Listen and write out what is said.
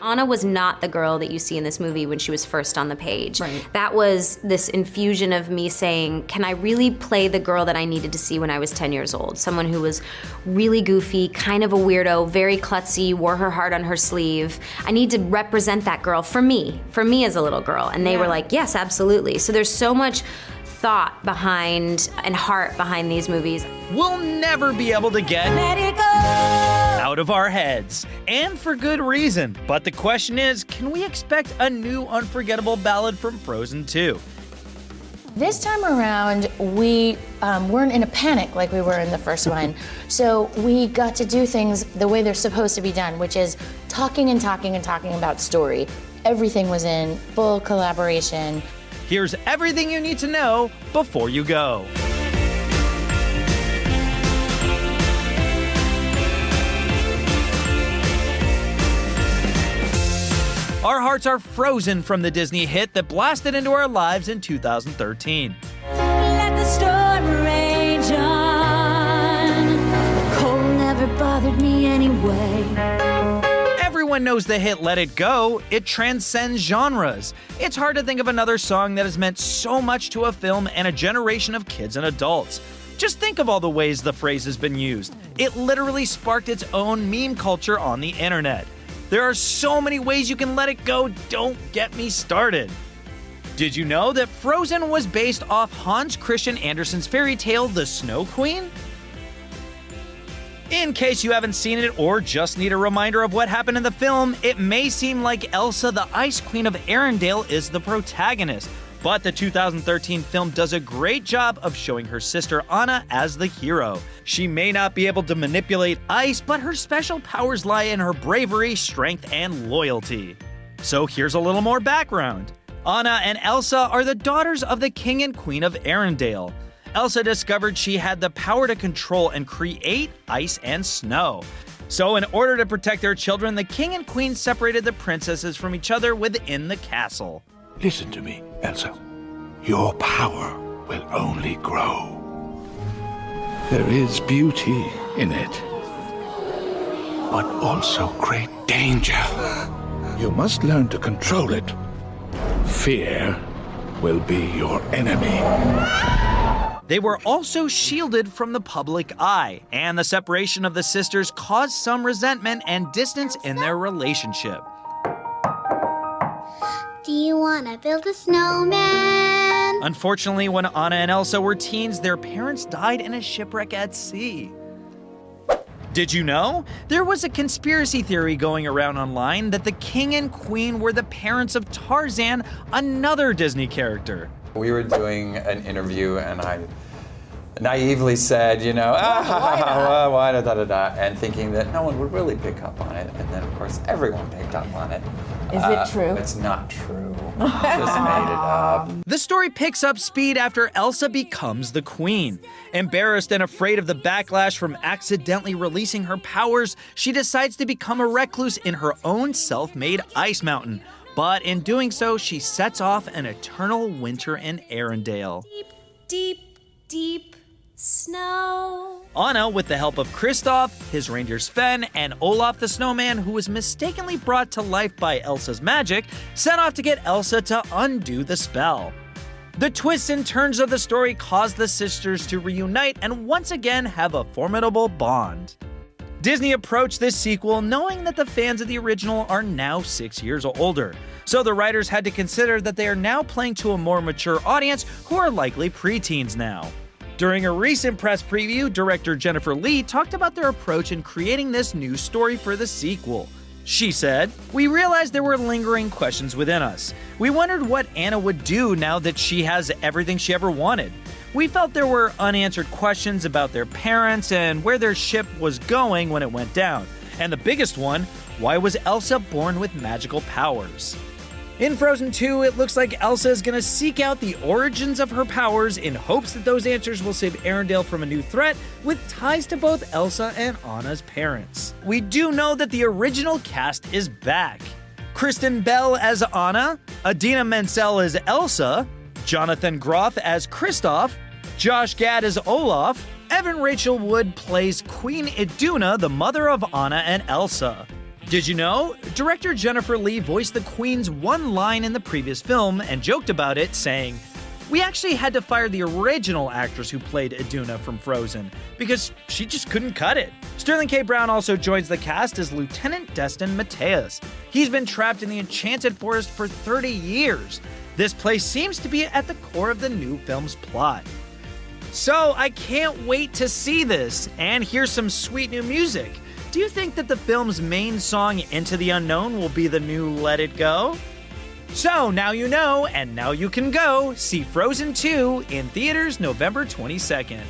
Anna was not the girl that you see in this movie when she was first on the page. Right. That was this infusion of me saying, can I really play the girl that I needed to see when I was 10 years old? Someone who was really goofy, kind of a weirdo, very klutzy, wore her heart on her sleeve. I need to represent that girl for me as a little girl. And they were like, yes, absolutely. So there's so much thought behind and heart behind these movies. We'll never be able to get Let it go. out of our heads, and for good reason. But the question is, can we expect a new unforgettable ballad from Frozen 2? This time around, we weren't in a panic like we were in the first one. So we got to do things the way they're supposed to be done, which is talking and talking and talking about story. Everything was in full collaboration. Here's everything you need to know before you go. Our hearts are frozen from the Disney hit that blasted into our lives in 2013. Let the storm rage on. The cold never bothered me anyway. Everyone knows the hit Let It Go. It transcends genres. It's hard to think of another song that has meant so much to a film and a generation of kids and adults. Just think of all the ways the phrase has been used. It literally sparked its own meme culture on the internet. There are so many ways you can let it go, don't get me started. Did you know that Frozen was based off Hans Christian Andersen's fairy tale The Snow Queen? In case you haven't seen it or just need a reminder of what happened in the film, it may seem like Elsa, the Ice Queen of Arendelle, is the protagonist. But the 2013 film does a great job of showing her sister Anna as the hero. She may not be able to manipulate ice, but her special powers lie in her bravery, strength, and loyalty. So here's a little more background. Anna and Elsa are the daughters of the King and Queen of Arendelle. Elsa discovered she had the power to control and create ice and snow. So in order to protect their children, the king and queen separated the princesses from each other within the castle. Listen to me, Elsa. Your power will only grow. There is beauty in it, but also great danger. You must learn to control it. Fear will be your enemy. They were also shielded from the public eye, and the separation of the sisters caused some resentment and distance in their relationship. Do you want to build a snowman? Unfortunately, when Anna and Elsa were teens, their parents died in a shipwreck at sea. Did you know? There was a conspiracy theory going around online that the king and queen were the parents of Tarzan, another Disney character. We were doing an interview and I naively said, you know, why da, and thinking that no one would really pick up on it. And then, of course, everyone picked up on it. Is it true? It's not true. I just made it up. The story picks up speed after Elsa becomes the queen. Embarrassed and afraid of the backlash from accidentally releasing her powers, she decides to become a recluse in her own self-made ice mountain. But in doing so, she sets off an eternal winter in Arendelle. Deep, deep snow. Anna, with the help of Kristoff, his reindeer Sven, and Olaf the snowman, who was mistakenly brought to life by Elsa's magic, set off to get Elsa to undo the spell. The twists and turns of the story cause the sisters to reunite and once again have a formidable bond. Disney approached this sequel knowing that the fans of the original are now 6 years older, so the writers had to consider that they are now playing to a more mature audience who are likely preteens now. During a recent press preview, director Jennifer Lee talked about their approach in creating this new story for the sequel. She said, "We realized there were lingering questions within us. We wondered what Anna would do now that she has everything she ever wanted. We felt there were unanswered questions about their parents and where their ship was going when it went down. And the biggest one, why was Elsa born with magical powers?" In Frozen 2, it looks like Elsa is going to seek out the origins of her powers in hopes that those answers will save Arendelle from a new threat with ties to both Elsa and Anna's parents. We do know that the original cast is back. Kristen Bell as Anna, Idina Menzel as Elsa, Jonathan Groff as Kristoff, Josh Gad as Olaf, Evan Rachel Wood plays Queen Iduna, the mother of Anna and Elsa. Did you know? Director Jennifer Lee voiced the Queen's one line in the previous film and joked about it, saying, "We actually had to fire the original actress who played Iduna from Frozen because she just couldn't cut it." Sterling K. Brown also joins the cast as Lieutenant Destin Mateus. He's been trapped in the Enchanted Forest for 30 years. This place seems to be at the core of the new film's plot. So I can't wait to see this and hear some sweet new music. Do you think that the film's main song, Into the Unknown, will be the new Let It Go? So now you know, and now you can go see Frozen 2 in theaters November 22nd.